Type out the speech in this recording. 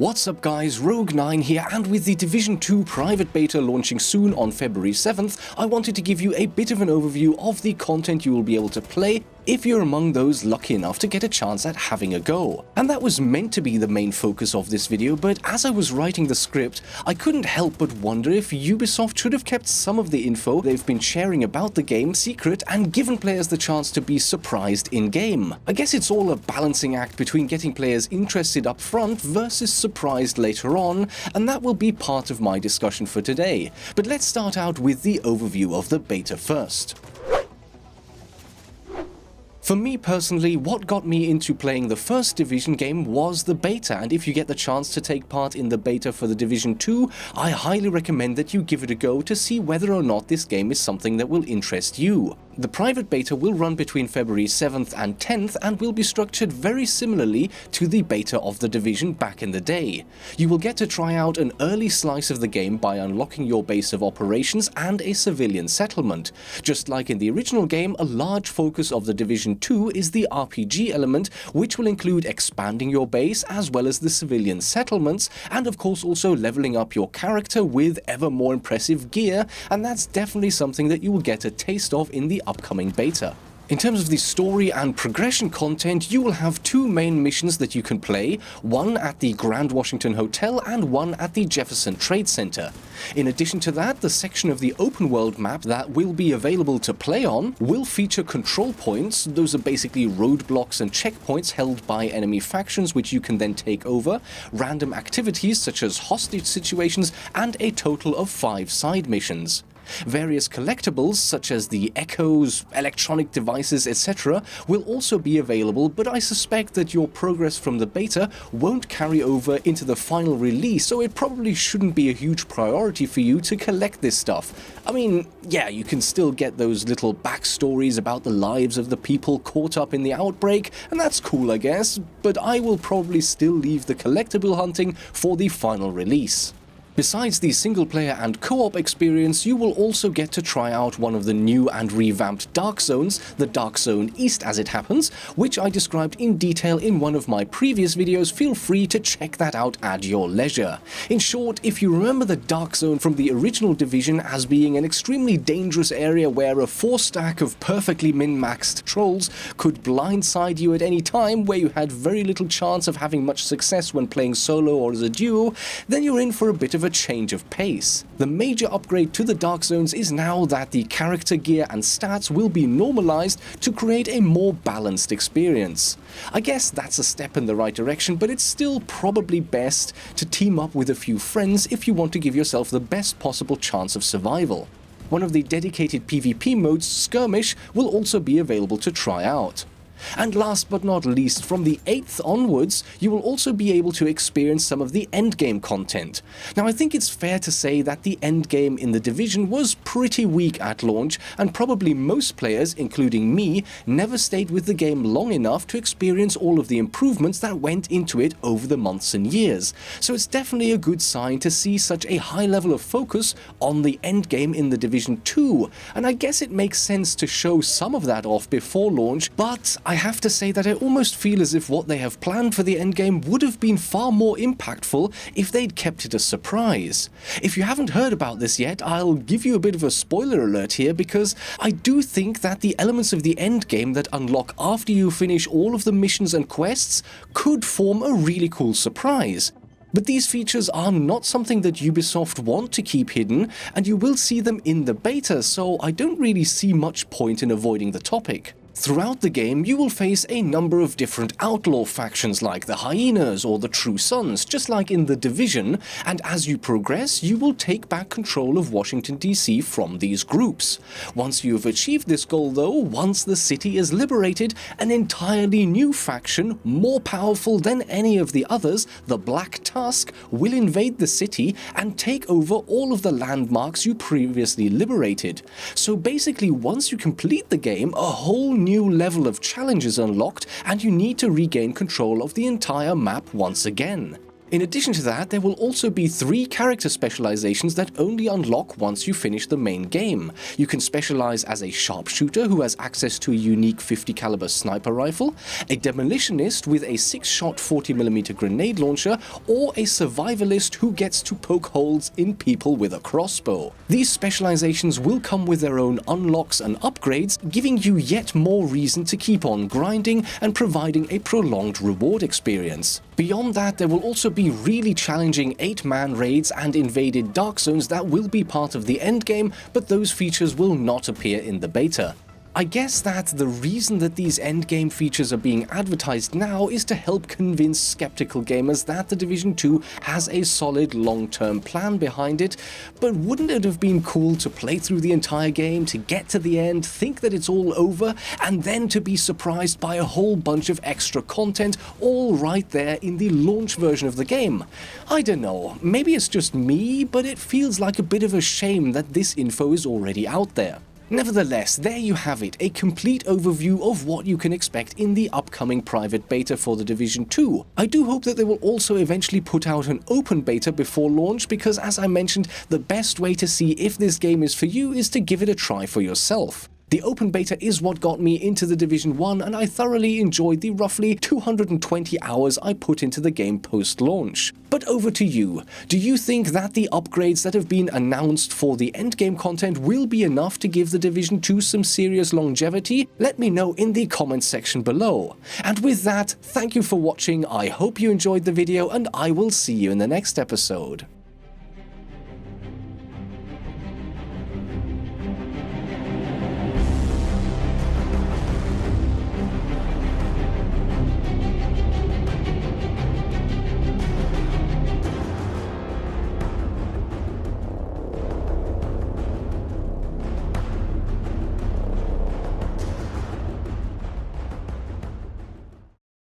What's up guys, Rogue9 here, and with the Division 2 private beta launching soon on February 7th, I wanted to give you a bit of an overview of the content you will be able to play if you're among those lucky enough to get a chance at having a go. And that was meant to be the main focus of this video, but as I was writing the script, I couldn't help but wonder if Ubisoft should have kept some of the info they've been sharing about the game secret and given players the chance to be surprised in-game. I guess it's all a balancing act between getting players interested up front versus surprised later on, and that will be part of my discussion for today. But let's start out with the overview of the beta first. For me personally, what got me into playing the first Division game was the beta, and if you get the chance to take part in the beta for the Division 2, I highly recommend that you give it a go to see whether or not this game is something that will interest you. The private beta will run between February 7th and 10th and will be structured very similarly to the beta of the Division back in the day. You will get to try out an early slice of the game by unlocking your base of operations and a civilian settlement. Just like in the original game, a large focus of the Division 2 is the RPG element, which will include expanding your base as well as the civilian settlements, and of course also leveling up your character with ever more impressive gear, and that's definitely something that you will get a taste of in the upcoming beta. In terms of the story and progression content, you will have two main missions that you can play, one at the Grand Washington Hotel and one at the Jefferson Trade Center. In addition to that, the section of the open world map that will be available to play on will feature control points. Those are basically roadblocks and checkpoints held by enemy factions which you can then take over, random activities such as hostage situations, and a total of 5 side missions. Various collectibles such as the echoes, electronic devices, etc. will also be available, but I suspect that your progress from the beta won't carry over into the final release, so it probably shouldn't be a huge priority for you to collect this stuff. I mean, yeah, you can still get those little backstories about the lives of the people caught up in the outbreak, and that's cool I guess, but I will probably still leave the collectible hunting for the final release. Besides the single-player and co-op experience, you will also get to try out one of the new and revamped Dark Zones, the Dark Zone East as it happens, which I described in detail in one of my previous videos. Feel free to check that out at your leisure. In short, if you remember the Dark Zone from the original Division as being an extremely dangerous area where a 4-stack of perfectly min-maxed trolls could blindside you at any time, where you had very little chance of having much success when playing solo or as a duo, then you're in for a bit of a change of pace. The major upgrade to the Dark Zones is now that the character gear and stats will be normalized to create a more balanced experience. I guess that's a step in the right direction, but it's still probably best to team up with a few friends if you want to give yourself the best possible chance of survival. One of the dedicated PvP modes, Skirmish, will also be available to try out. And last but not least, from the 8th onwards, you will also be able to experience some of the endgame content. Now I think it's fair to say that the endgame in the Division was pretty weak at launch, and probably most players, including me, never stayed with the game long enough to experience all of the improvements that went into it over the months and years. So it's definitely a good sign to see such a high level of focus on the endgame in the Division 2, and I guess it makes sense to show some of that off before launch, but I have to say that I almost feel as if what they have planned for the endgame would have been far more impactful if they'd kept it a surprise. If you haven't heard about this yet, I'll give you a bit of a spoiler alert here, because I do think that the elements of the endgame that unlock after you finish all of the missions and quests could form a really cool surprise. But these features are not something that Ubisoft want to keep hidden, and you will see them in the beta, so I don't really see much point in avoiding the topic. Throughout the game, you will face a number of different outlaw factions like the Hyenas or the True Sons, just like in the Division, and as you progress, you will take back control of Washington DC from these groups. Once you have achieved this goal though, once the city is liberated, an entirely new faction, more powerful than any of the others, the Black Tusk, will invade the city and take over all of the landmarks you previously liberated. So basically, once you complete the game, a whole new level of challenge is unlocked, and you need to regain control of the entire map once again. In addition to that, there will also be 3 character specializations that only unlock once you finish the main game. You can specialize as a sharpshooter who has access to a unique 50 caliber sniper rifle, a demolitionist with a 6-shot 40mm grenade launcher, or a survivalist who gets to poke holes in people with a crossbow. These specializations will come with their own unlocks and upgrades, giving you yet more reason to keep on grinding and providing a prolonged reward experience. Beyond that, there will also be really challenging 8-man raids and invaded dark zones that will be part of the endgame, but those features will not appear in the beta. I guess that the reason that these endgame features are being advertised now is to help convince skeptical gamers that The Division 2 has a solid long-term plan behind it, but wouldn't it have been cool to play through the entire game, to get to the end, think that it's all over, and then to be surprised by a whole bunch of extra content all right there in the launch version of the game? I don't know, maybe it's just me, but it feels like a bit of a shame that this info is already out there. Nevertheless, there you have it, a complete overview of what you can expect in the upcoming private beta for The Division 2. I do hope that they will also eventually put out an open beta before launch, because as I mentioned, the best way to see if this game is for you is to give it a try for yourself. The open beta is what got me into The Division 1, and I thoroughly enjoyed the roughly 220 hours I put into the game post-launch. But over to you. Do you think that the upgrades that have been announced for the endgame content will be enough to give The Division 2 some serious longevity? Let me know in the comments section below. And with that, thank you for watching, I hope you enjoyed the video, and I will see you in the next episode.